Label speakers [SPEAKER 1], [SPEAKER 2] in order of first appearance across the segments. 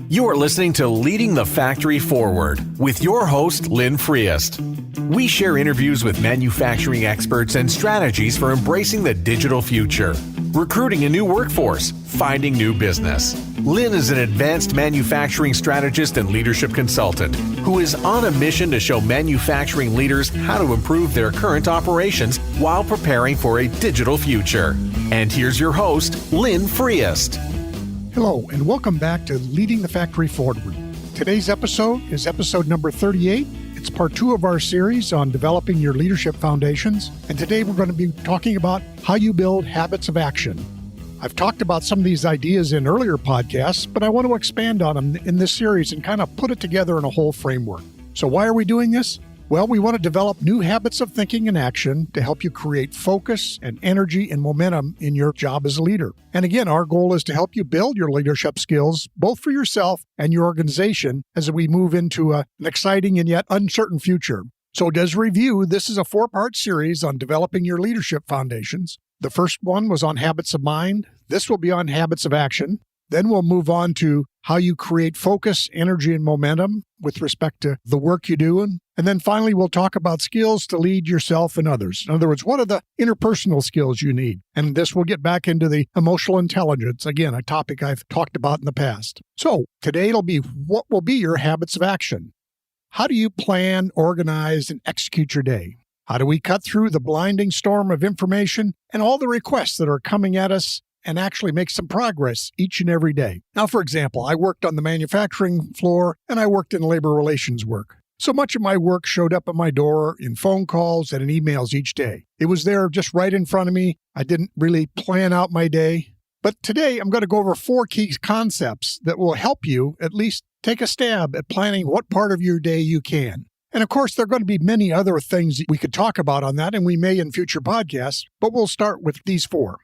[SPEAKER 1] You are listening to Leading the Factory Forward with your host, Lynn Friest. We share interviews with manufacturing experts and strategies for embracing the digital future, recruiting a new workforce, finding new business. Lynn is an advanced manufacturing strategist and leadership consultant who is on a mission to show manufacturing leaders how to improve their current operations while preparing for a digital future. And here's your host, Lynn Friest.
[SPEAKER 2] Hello, and welcome back to Leading the Factory Forward. Today's episode is episode number 38. It's part 2 of our series on developing your leadership foundations. And today we're going to be talking about how you build habits of action. I've talked about some of these ideas in earlier podcasts, but I want to expand on them in this series and kind of put it together in a whole framework. So why are we doing this? Well, we want to develop new habits of thinking and action to help you create focus and energy and momentum in your job as a leader. And again, our goal is to help you build your leadership skills, both for yourself and your organization, as we move into an exciting and yet uncertain future. So as review, this is a 4-part series on developing your leadership foundations. The first one was on habits of mind. This will be on habits of action. Then we'll move on to how you create focus, energy, and momentum with respect to the work you do. And then finally, we'll talk about skills to lead yourself and others. In other words, what are the interpersonal skills you need? And this will get back into the emotional intelligence, again, a topic I've talked about in the past. So today it'll be what will be your habits of action. How do you plan, organize, and execute your day? How do we cut through the blinding storm of information and all the requests that are coming at us and actually make some progress each and every day? Now, for example, I worked on the manufacturing floor and I worked in labor relations work. So much of my work showed up at my door in phone calls and in emails each day. It was there just right in front of me. I didn't really plan out my day. But today I'm going to go over 4 key concepts that will help you at least take a stab at planning what part of your day you can. And of course, there are going to be many other things we could talk about on that, and we may in future podcasts, but we'll start with these 4.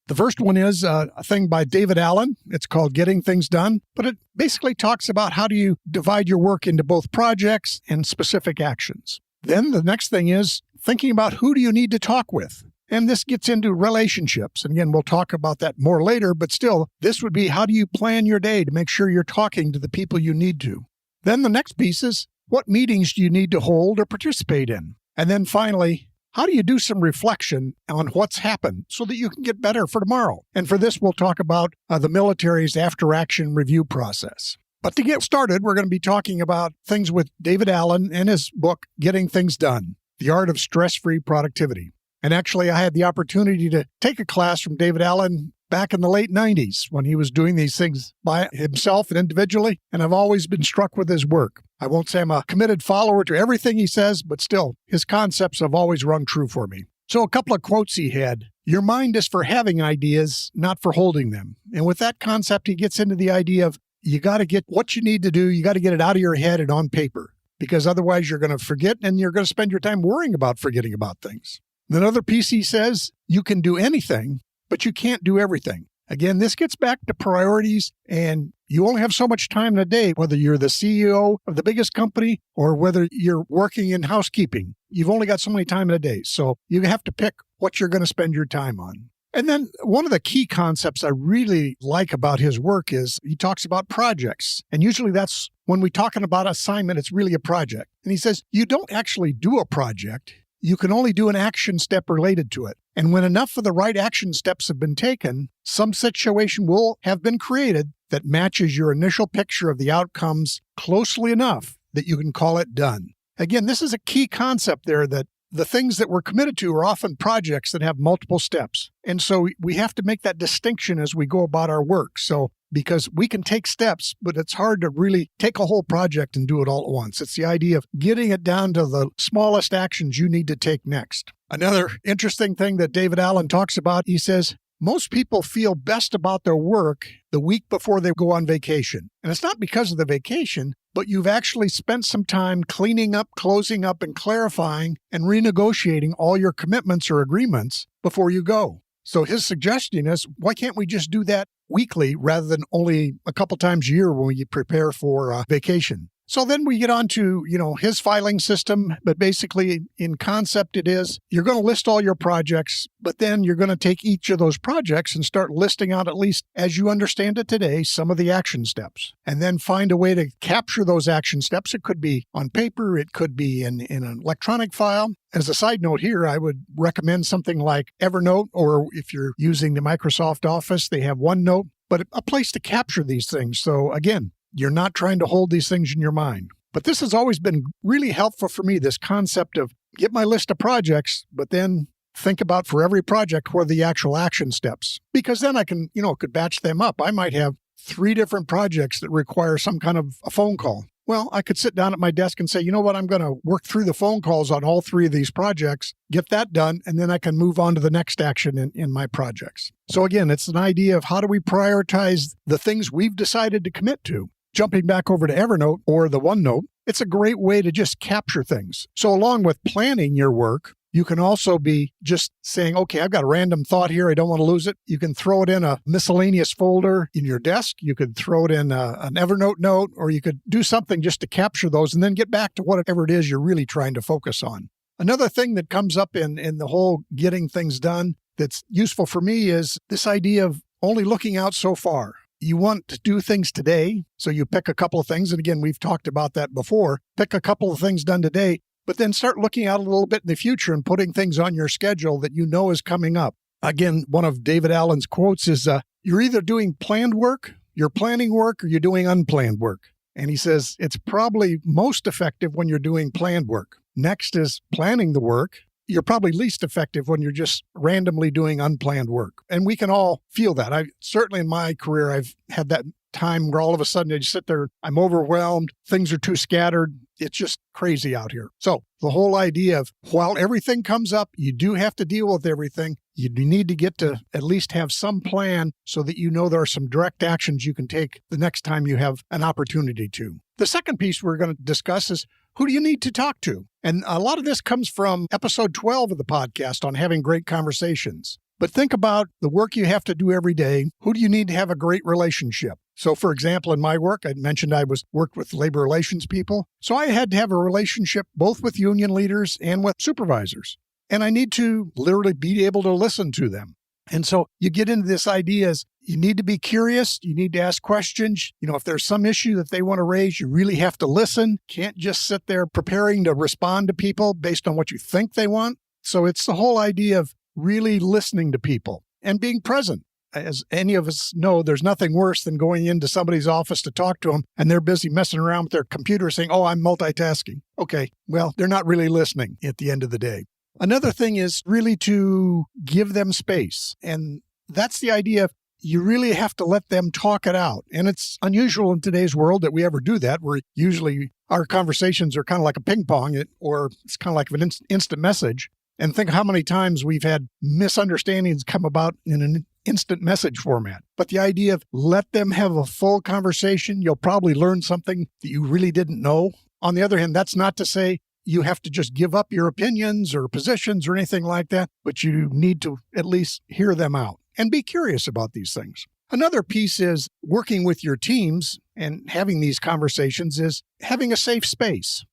[SPEAKER 2] The first one is a thing by David Allen. It's called Getting Things Done, but it basically talks about how do you divide your work into both projects and specific actions. Then the next thing is thinking about who do you need to talk with. And this gets into relationships. And again, we'll talk about that more later, but still, this would be how do you plan your day to make sure you're talking to the people you need to. Then the next piece is what meetings do you need to hold or participate in? And then finally, how do you do some reflection on what's happened so that you can get better for tomorrow? And for this, we'll talk about the military's after-action review process. But to get started, we're going to be talking about things with David Allen and his book, Getting Things Done, The Art of Stress-Free Productivity. And actually, I had the opportunity to take a class from David Allen back in the late 90s when he was doing these things by himself and individually, and I've always been struck with his work. I won't say I'm a committed follower to everything he says, but still, his concepts have always rung true for me. So a couple of quotes he had. Your mind is for having ideas, not for holding them. And with that concept, he gets into the idea of you got to get what you need to do, you got to get it out of your head and on paper, because otherwise you're going to forget and you're going to spend your time worrying about forgetting about things. Another piece he says, you can do anything, but you can't do everything. Again, this gets back to priorities, and you only have so much time in a day, whether you're the CEO of the biggest company or whether you're working in housekeeping. You've only got so many time in a day, so you have to pick what you're going to spend your time on. And then one of the key concepts I really like about his work is he talks about projects. And usually that's when we're talking about assignment, it's really a project. And he says, you don't actually do a project. You can only do an action step related to it. And when enough of the right action steps have been taken, some situation will have been created that matches your initial picture of the outcomes closely enough that you can call it done. Again, this is a key concept there that the things that we're committed to are often projects that have multiple steps. And so we have to make that distinction as we go about our work. So because we can take steps, but it's hard to really take a whole project and do it all at once. It's the idea of getting it down to the smallest actions you need to take next. Another interesting thing that David Allen talks about, he says, most people feel best about their work the week before they go on vacation. And it's not because of the vacation, but you've actually spent some time cleaning up, closing up, and clarifying and renegotiating all your commitments or agreements before you go. So his suggestion is, why can't we just do that weekly rather than only a couple times a year when we prepare for vacation? So then we get on to, his filing system, but basically in concept it is you're going to list all your projects, but then you're going to take each of those projects and start listing out, at least as you understand it today, some of the action steps, and then find a way to capture those action steps. It could be on paper, it could be in an electronic file. As a side note here, I would recommend something like Evernote, or if you're using the Microsoft Office, they have OneNote, but a place to capture these things. So again, you're not trying to hold these things in your mind. But this has always been really helpful for me, this concept of get my list of projects, but then think about for every project what are the actual action steps. Because then I can, could batch them up. I might have 3 different projects that require some kind of a phone call. Well, I could sit down at my desk and say, you know what, I'm going to work through the phone calls on all 3 of these projects, get that done, and then I can move on to the next action in my projects. So again, it's an idea of how do we prioritize the things we've decided to commit to. Jumping back over to Evernote or the OneNote, it's a great way to just capture things. So along with planning your work, you can also be just saying, okay, I've got a random thought here. I don't want to lose it. You can throw it in a miscellaneous folder in your desk. You could throw it in an Evernote note, or you could do something just to capture those and then get back to whatever it is you're really trying to focus on. Another thing that comes up in the whole getting things done that's useful for me is this idea of only looking out so far. You want to do things today, so you pick a couple of things. And again, we've talked about that before. Pick a couple of things done today, but then start looking out a little bit in the future and putting things on your schedule that you know is coming up. Again, one of David Allen's quotes is, you're either doing planned work, you're planning work, or you're doing unplanned work. And he says it's probably most effective when you're doing planned work. Next is planning the work. You're probably least effective when you're just randomly doing unplanned work. And we can all feel that. Certainly in my career, I've had that time where all of a sudden I just sit there, I'm overwhelmed, things are too scattered. It's just crazy out here. So the whole idea of while everything comes up, you do have to deal with everything. You need to get to at least have some plan so that you know there are some direct actions you can take the next time you have an opportunity to. The second piece we're going to discuss is who do you need to talk to? And a lot of this comes from episode 12 of the podcast on having great conversations. But think about the work you have to do every day. Who do you need to have a great relationship? So, for example, in my work, I mentioned I worked with labor relations people. So I had to have a relationship both with union leaders and with supervisors. And I need to literally be able to listen to them. And so you get into this idea is you need to be curious. You need to ask questions. If there's some issue that they want to raise, you really have to listen. Can't just sit there preparing to respond to people based on what you think they want. So it's the whole idea of really listening to people and being present. As any of us know, there's nothing worse than going into somebody's office to talk to them and they're busy messing around with their computer saying, oh, I'm multitasking. Okay, well, they're not really listening at the end of the day. Another thing is really to give them space. And that's the idea of you really have to let them talk it out. And it's unusual in today's world that we ever do that, where usually our conversations are kind of like a ping pong, or it's kind of like an instant message. And think how many times we've had misunderstandings come about in an instant message format. But the idea of let them have a full conversation, you'll probably learn something that you really didn't know. On the other hand, that's not to say you have to just give up your opinions or positions or anything like that, but you need to at least hear them out and be curious about these things. Another piece is working with your teams and having these conversations is having a safe space.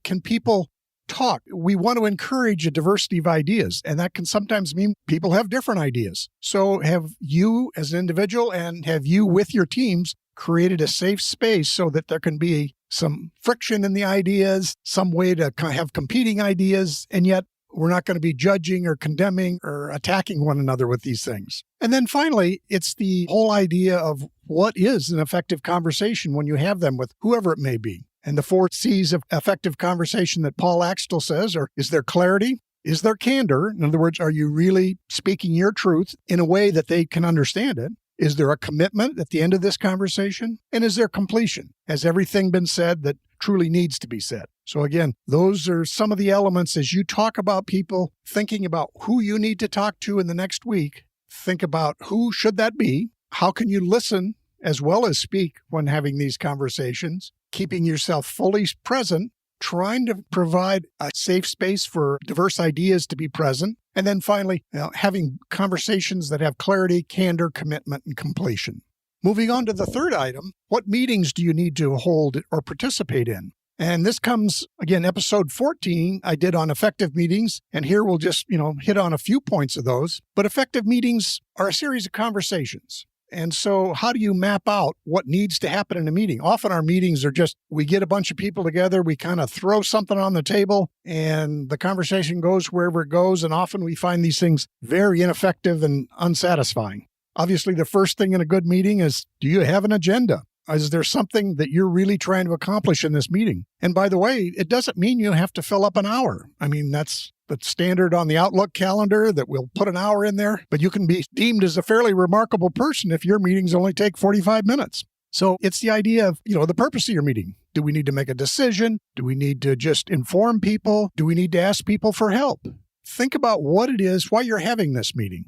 [SPEAKER 2] Can people talk? We want to encourage a diversity of ideas, and that can sometimes mean people have different ideas. So have you as an individual and have you with your teams created a safe space so that there can be some friction in the ideas, some way to have competing ideas, and yet we're not going to be judging or condemning or attacking one another with these things. And then finally, it's the whole idea of what is an effective conversation when you have them with whoever it may be. And the 4 C's of effective conversation that Paul Axtell says are, is there clarity? Is there candor? In other words, are you really speaking your truth in a way that they can understand it? Is there a commitment at the end of this conversation? And is there completion? Has everything been said that truly needs to be said? So again, those are some of the elements as you talk about people, thinking about who you need to talk to in the next week. Think about who should that be? How can you listen as well as speak when having these conversations? Keeping yourself fully present, trying to provide a safe space for diverse ideas to be present. And then finally, having conversations that have clarity, candor, commitment, and completion. Moving on to the third item, what meetings do you need to hold or participate in? And this comes, again, episode 14 I did on effective meetings, and here we'll just, hit on a few points of those. But effective meetings are a series of conversations. And so how do you map out what needs to happen in a meeting? Often our meetings are just, we get a bunch of people together, we kind of throw something on the table, and the conversation goes wherever it goes, and often we find these things very ineffective and unsatisfying. Obviously, the first thing in a good meeting is, do you have an agenda? Is there something that you're really trying to accomplish in this meeting? And by the way, it doesn't mean you have to fill up an hour. I mean, that's the standard on the Outlook calendar that we'll put an hour in there, but you can be deemed as a fairly remarkable person if your meetings only take 45 minutes. So it's the idea of, the purpose of your meeting. Do we need to make a decision? Do we need to just inform people? Do we need to ask people for help? Think about what it is, why you're having this meeting.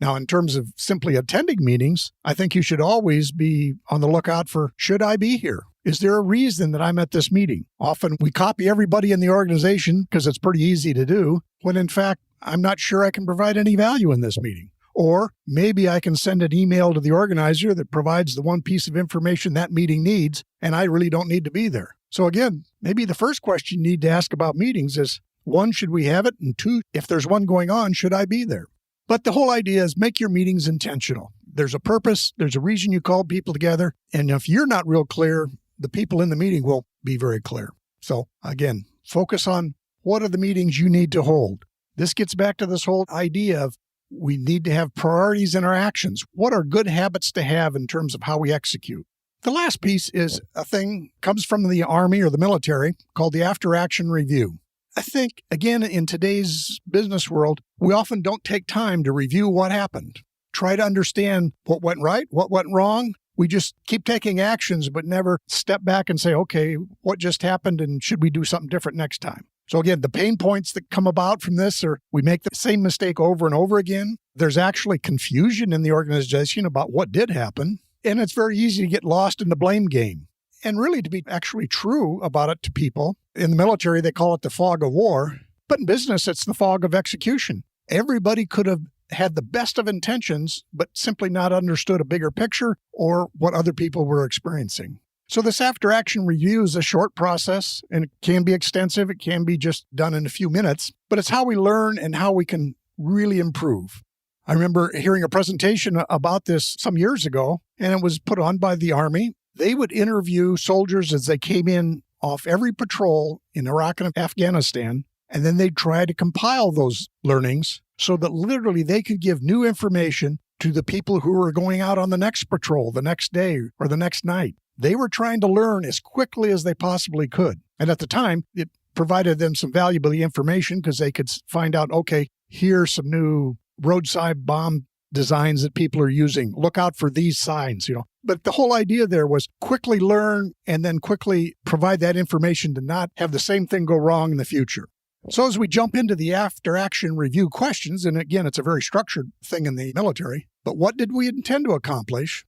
[SPEAKER 2] Now, in terms of simply attending meetings, I think you should always be on the lookout for, should I be here? Is there a reason that I'm at this meeting? Often we copy everybody in the organization because it's pretty easy to do, when in fact, I'm not sure I can provide any value in this meeting. Or maybe I can send an email to the organizer that provides the one piece of information that meeting needs, and I really don't need to be there. So again, maybe the first question you need to ask about meetings is, 1, should we have it? And 2, if there's one going on, should I be there? But the whole idea is make your meetings intentional. There's a purpose. There's a reason you called people together. And if you're not real clear, the people in the meeting will be very clear. So again, focus on what are the meetings you need to hold. This gets back to this whole idea of we need to have priorities in our actions. What are good habits to have in terms of how we execute? The last piece is a thing comes from the Army or the military called the after-action review. I think, again, in today's business world, we often don't take time to review what happened. Try to understand what went right, what went wrong. We just keep taking actions, but never step back and say, okay, what just happened and should we do something different next time? So again, the pain points that come about from this are we make the same mistake over and over again. There's actually confusion in the organization about what did happen, and it's very easy to get lost in the blame game. And really to be actually true about it to people. In the military, they call it the fog of war, but in business, it's the fog of execution. Everybody could have had the best of intentions, but simply not understood a bigger picture or what other people were experiencing. So this after-action review is a short process, and it can be extensive. It can be just done in a few minutes, but it's how we learn and how we can really improve. I remember hearing a presentation about this some years ago, and it was put on by the Army. They would interview soldiers as they came in off every patrol in Iraq and Afghanistan, and then they'd try to compile those learnings so that literally they could give new information to the people who were going out on the next patrol the next day or the next night. They were trying to learn as quickly as they possibly could. And at the time, it provided them some valuable information because they could find out, okay, here's some new roadside bomb designs that people are using. Look out for these signs, But the whole idea there was quickly learn and then quickly provide that information to not have the same thing go wrong in the future. So as we jump into the after-action review questions, and again, it's a very structured thing in the military, but what did we intend to accomplish?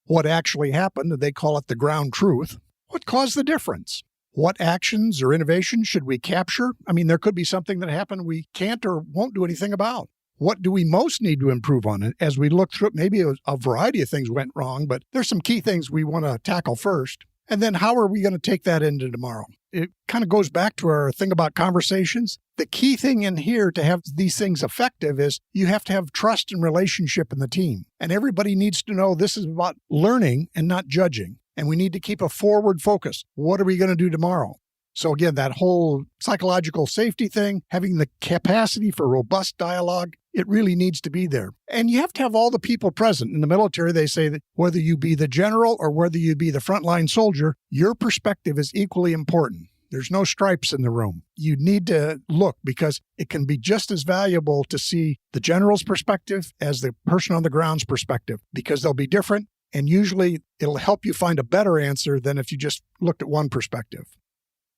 [SPEAKER 2] What actually happened? They call it the ground truth. What caused the difference? What actions or innovations should we capture? I mean, there could be something that happened we can't or won't do anything about. What do we most need to improve on? And as we look through it, maybe a variety of things went wrong, but there's some key things we want to tackle first. And then how are we going to take that into tomorrow? It kind of goes back to our thing about conversations. The key thing in here to have these things effective is you have to have trust and relationship in the team. And everybody needs to know this is about learning and not judging. And we need to keep a forward focus. What are we going to do tomorrow? So again, that whole psychological safety thing, having the capacity for robust dialogue, it really needs to be there. And you have to have all the people present. In the military, they say that whether you be the general or whether you be the frontline soldier, your perspective is equally important. There's no stripes in the room. You need to look because it can be just as valuable to see the general's perspective as the person on the ground's perspective because they'll be different. And usually it'll help you find a better answer than if you just looked at one perspective.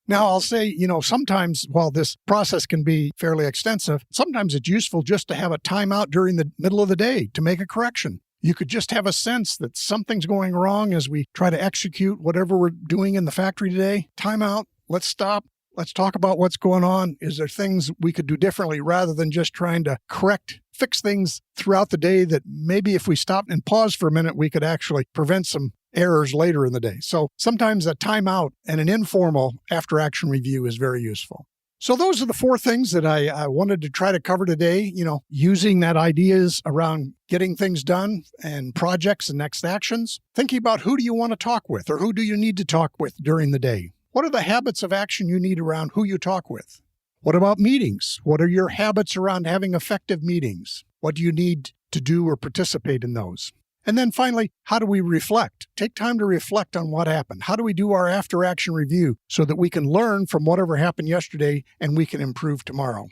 [SPEAKER 2] Now, I'll say, sometimes while this process can be fairly extensive, sometimes it's useful just to have a timeout during the middle of the day to make a correction. You could just have a sense that something's going wrong as we try to execute whatever we're doing in the factory today. Time out. Let's stop. Let's talk about what's going on. Is there things we could do differently rather than just trying to fix things throughout the day that maybe if we stopped and paused for a minute, we could actually prevent some errors later in the day. So sometimes a timeout and an informal after-action review is very useful. So those are the 4 things that I wanted to try to cover today, using that ideas around getting things done and projects and next actions, thinking about who do you want to talk with or who do you need to talk with during the day? What are the habits of action you need around who you talk with? What about meetings? What are your habits around having effective meetings? What do you need to do or participate in those? And then finally, how do we reflect? Take time to reflect on what happened. How do we do our after-action review so that we can learn from whatever happened yesterday and we can improve tomorrow?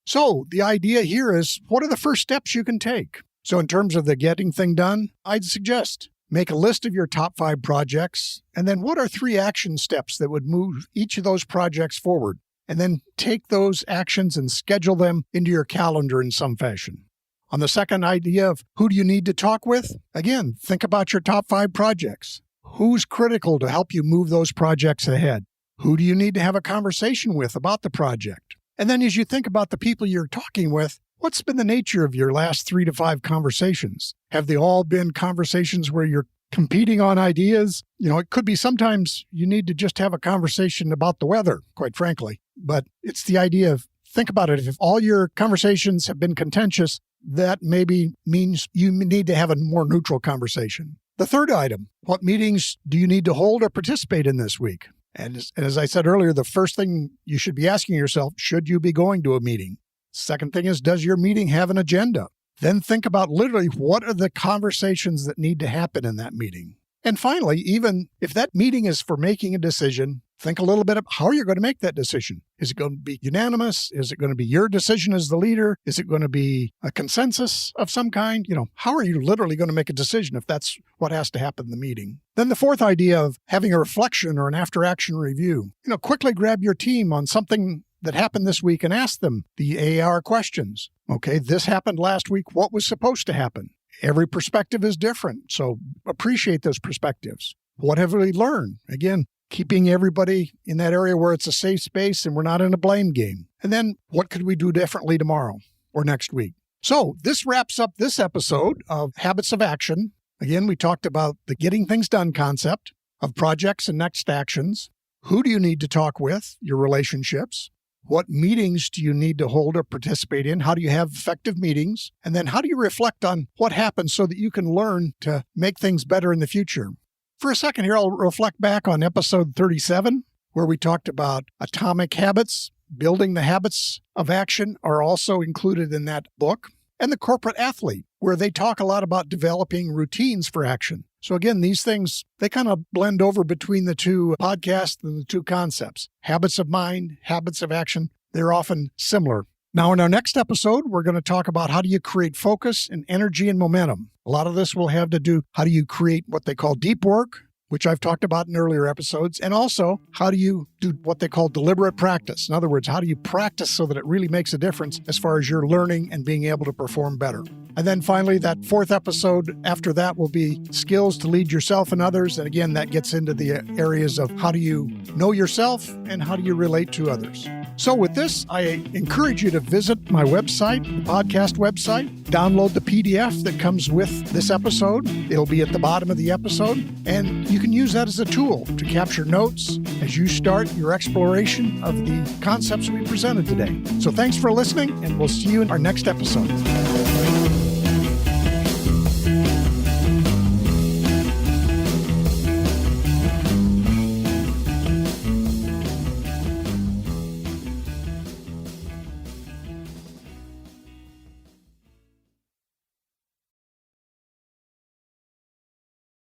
[SPEAKER 2] So the idea here is, what are the first steps you can take? So in terms of the getting thing done, I'd suggest make a list of your top 5 projects, and then what are 3 action steps that would move each of those projects forward? And then take those actions and schedule them into your calendar in some fashion. On the second idea of who do you need to talk with? Again, think about your top 5 projects. Who's critical to help you move those projects ahead? Who do you need to have a conversation with about the project? And then as you think about the people you're talking with, what's been the nature of your last 3 to 5 conversations? Have they all been conversations where you're competing on ideas? It could be sometimes you need to just have a conversation about the weather, quite frankly. But it's the idea of, think about it. If all your conversations have been contentious, that maybe means you need to have a more neutral conversation. The third item, what meetings do you need to hold or participate in this week? And as I said earlier, the first thing you should be asking yourself, should you be going to a meeting? Second thing is, does your meeting have an agenda? Then think about literally what are the conversations that need to happen in that meeting. And finally, even if that meeting is for making a decision, think a little bit of how you're going to make that decision. Is it going to be unanimous? Is it going to be your decision as the leader? Is it going to be a consensus of some kind? How are you literally going to make a decision if that's what has to happen in the meeting? Then the fourth idea of having a reflection or an after-action review. Quickly grab your team on something that happened this week and ask them the AAR questions. Okay, this happened last week. What was supposed to happen? Every perspective is different, so appreciate those perspectives. What have we learned? Again, keeping everybody in that area where it's a safe space and we're not in a blame game. And then what could we do differently tomorrow or next week? So this wraps up this episode of Habits of Action. Again, we talked about the getting things done concept of projects and next actions. Who do you need to talk with? Your relationships. What meetings do you need to hold or participate in? How do you have effective meetings? And then how do you reflect on what happened so that you can learn to make things better in the future? For a second here, I'll reflect back on episode 37, where we talked about atomic habits. Building the habits of action are also included in that book. And the corporate athlete, where they talk a lot about developing routines for action. So again, these things, they kind of blend over between the 2 podcasts and the 2 concepts. Habits of mind, habits of action, they're often similar. Now, in our next episode, we're going to talk about how do you create focus and energy and momentum. A lot of this will have to do, how do you create what they call deep work, which I've talked about in earlier episodes, and also how do you do what they call deliberate practice. In other words, how do you practice so that it really makes a difference as far as your learning and being able to perform better. And then finally, that 4th episode after that will be skills to lead yourself and others. And again, that gets into the areas of how do you know yourself and how do you relate to others. So with this, I encourage you to visit my website, the podcast website, download the PDF that comes with this episode. It'll be at the bottom of the episode, and you can use that as a tool to capture notes as you start your exploration of the concepts we presented today. So thanks for listening, and we'll see you in our next episode.